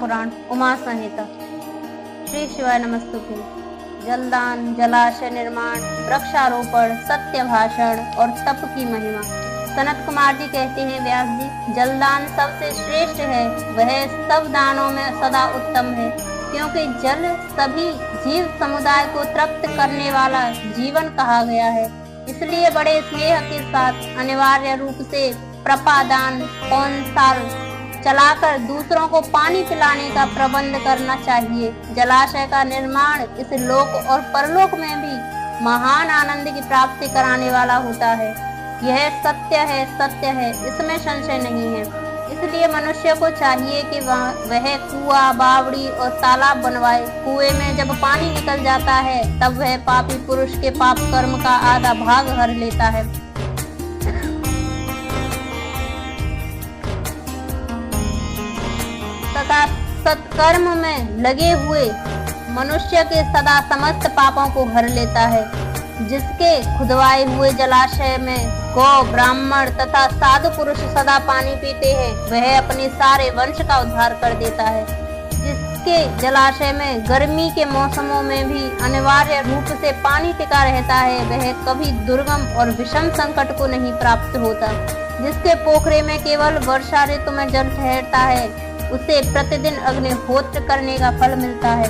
महापुराण उमा संहिता। श्री शिवाय नमस्तुते। जलदान, जलाशय निर्माण, वृक्षारोपण, सत्य भाषण और तप की महिमा। सनत कुमार जी कहते हैं, व्यास जी, जलदान सबसे श्रेष्ठ है, वह सब दानों में सदा उत्तम है, क्योंकि जल सभी जीव समुदाय को तृप्त करने वाला जीवन कहा गया है। इसलिए बड़े स्नेह के साथ अनिवार्य रूप से प्रपादान कौन साल चलाकर दूसरों को पानी पिलाने का प्रबंध करना चाहिए। जलाशय का निर्माण इस लोक और परलोक में भी महान आनंद की प्राप्ति कराने वाला होता है। यह सत्य है, इसमें संशय नहीं है। इसलिए मनुष्य को चाहिए कि वह कुआं, बावड़ी और तालाब बनवाए। कुएं में जब पानी निकल जाता है तब वह पापी पुरुष के पाप कर्म का आधा भाग हर लेता है। तथा सत्कर्म में लगे हुए मनुष्य के सदा समस्त पापों को हर लेता है। जिसके खुदवाए हुए जलाशय में गौ, ब्राह्मण तथा साधु पुरुष सदा पानी पीते हैं, वह अपने सारे वंश का उद्धार कर देता है। जिसके जलाशय में गर्मी के मौसमों में भी अनिवार्य रूप से पानी टिका रहता है, वह कभी दुर्गम और विषम संकट को नहीं प्राप्त होता। जिसके पोखरे में केवल वर्षा ऋतु में जल ठहरता है, उसे प्रतिदिन अग्निहोत्र करने का फल मिलता है।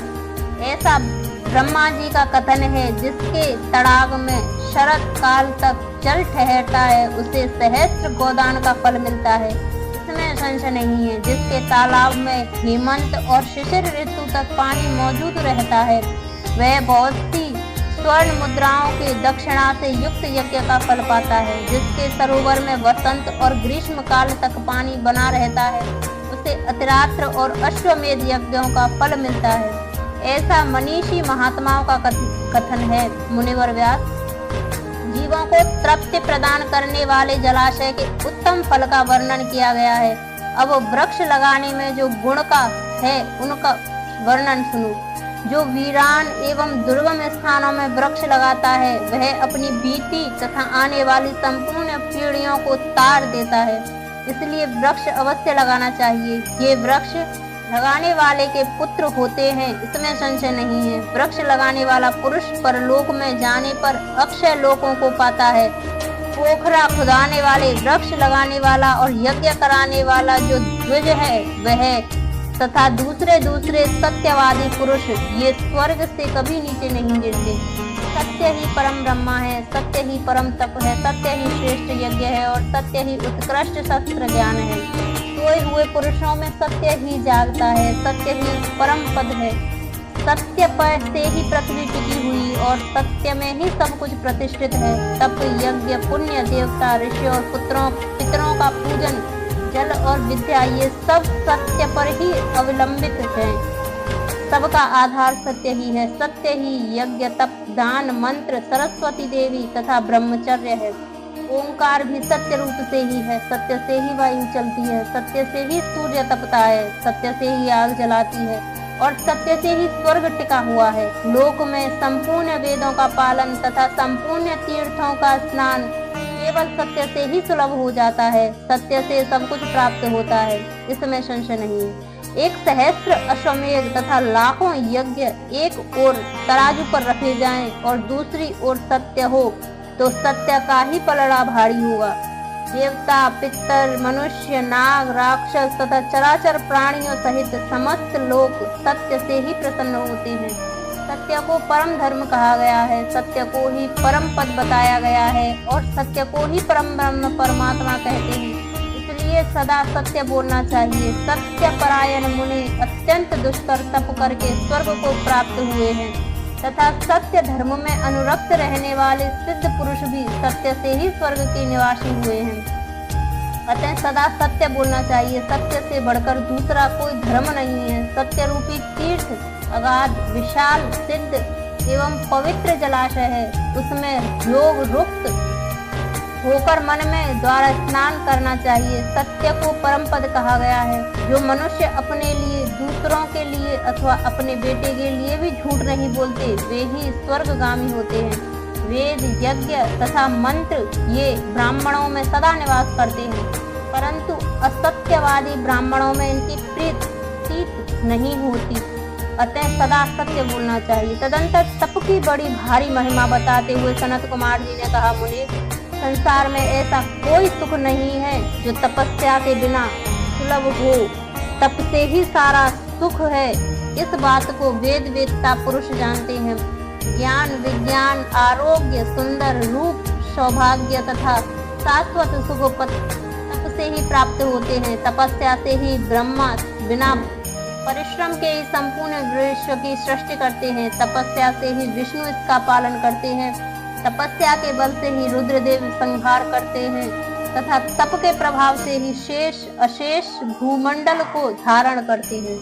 ऐसा ब्रह्मा जी का कथन है, जिसके तड़ाग में शरद काल तक जल ठहरता है, उसे सहस्त्र गोदान का फल मिलता है। इसमें संशय नहीं है। जिसके तालाब में हेमंत और शिशिर ऋतु तक पानी मौजूद रहता है, वह बहुत सी स्वर्ण मुद्राओं के दक्षिणा से युक्त यज्ञ का फल पाता है। जिसके सरोवर में वसंत और ग्रीष्म काल तक पानी बना रहता है, उसे अतिरात्र और अश्वमेध यज्ञों का फल मिलता है। ऐसा मनीषी महात्माओं का कथन है। मुनिवर व्यास, जीवों को तृप्ति प्रदान करने वाले जलाशय के उत्तम फल का वर्णन किया गया है। अब वृक्ष लगाने में जो गुण का है, उनका वर्णन सुनो। जो वीरान एवं दुर्गम स्थानों में वृक्ष लगाता है, वह अपनी बीती तथा आने वाली संपूर्ण पीढ़ियों को तार देता है। इसलिए वृक्ष अवश्य लगाना चाहिए। ये वृक्ष लगाने वाले के पुत्र होते हैं, इसमें संशय नहीं है। वृक्ष लगाने वाला पुरुष परलोक में जाने पर अक्षय लोकों को पाता है। पोखरा खुदाने वाले, वृक्ष लगाने वाला और यज्ञ कराने वाला जो द्विज है वह तथा दूसरे सत्यवादी पुरुष, ये स्वर्ग से कभी नीचे नहीं गिरते। सत्य ही परम ब्रह्मा है, सत्य ही परम तप है, सत्य ही श्रेष्ठ यज्ञ है और सत्य ही उत्कृष्ट शस्त्र ज्ञान है। सोए हुए पुरुषों में सत्य ही जागता है, सत्य ही परम पद है। सत्य पर से ही पृथ्वी टिकी हुई और सत्य में ही सब कुछ प्रतिष्ठित है। तप, यज्ञ, पुण्य, देवता, ऋषि और पितरों का पूजन, जल और विद्या, ये सब सत्य पर ही अवलंबित है। सबका आधार सत्य ही है। सत्य ही यज्ञ, तप, दान, मंत्र, सरस्वती देवी तथा ब्रह्मचर्य है। ओंकार भी सत्य रूप से ही है। सत्य से ही वायु चलती है, सत्य से ही सूर्य तपता है, सत्य से ही आग जलाती है और सत्य से ही स्वर्ग टिका हुआ है। लोक में संपूर्ण वेदों का पालन तथा संपूर्ण तीर्थों का स्नान केवल सत्य से ही सुलभ हो जाता है। सत्य से सब कुछ प्राप्त होता है, इसमें संशय नहीं है। एक सहस्त्र अश्वमेध तथा लाखों यज्ञ एक ओर तराजू पर रखे जाएं और दूसरी ओर सत्य हो, तो सत्य का ही पलड़ा भारी होगा। देवता, पितर, मनुष्य, नाग, राक्षस तथा चराचर प्राणियों सहित समस्त लोग सत्य से ही प्रसन्न होते हैं। सत्य को परम धर्म कहा गया है, सत्य को ही परम पद बताया गया है और सत्य को ही परम ब्रह्म परमात्मा कहते हैं। इसलिए सदा सत्य बोलना चाहिए। सत्य परायण मुनि अत्यंत दुष्कर तप करके स्वर्ग को प्राप्त हुए हैं तथा सत्य धर्म में अनुरक्त रहने वाले सिद्ध पुरुष भी सत्य से ही स्वर्ग के निवासी हुए हैं। अतः सदा सत्य बोलना चाहिए। सत्य से बढ़कर दूसरा कोई धर्म नहीं है। सत्य रूपी तीर्थ अगाध, विशाल, सिद्ध एवं पवित्र जलाशय है। उसमें योग रुक्त होकर मन में द्वारा स्नान करना चाहिए। सत्य को परम पद कहा गया है। जो मनुष्य अपने लिए, दूसरों के लिए अथवा अपने बेटे के लिए भी झूठ नहीं बोलते, वे ही स्वर्गगामी होते हैं। वेद, यज्ञ तथा मंत्र ये ब्राह्मणों में सदा निवास करते हैं, परंतु असत्यवादी ब्राह्मणों में इनकी प्रीत नहीं होती, अतः सदा सत्य बोलना चाहिए। तदंतर तप की बड़ी भारी महिमा बताते हुए सनत कुमार जी ने कहा, मुनि, संसार में ऐसा कोई सुख नहीं है जो तपस्या के बिना सुलभ हो। तप से ही सारा सुख है, इस बात को वेद वेदता पुरुष जानते हैं। ज्ञान, विज्ञान, आरोग्य, सुंदर रूप, सौभाग्य तथा शाश्वत सुख तप से ही प्राप्त होते हैं। तपस्या से ही ब्रह्मा बिना परिश्रम के ही संपूर्ण विश्व की सृष्टि करते हैं। तपस्या से ही विष्णु इसका पालन करते हैं। तपस्या के बल से ही रुद्रदेव संहार करते हैं तथा तप के प्रभाव से ही शेष अशेष भूमंडल को धारण करते हैं।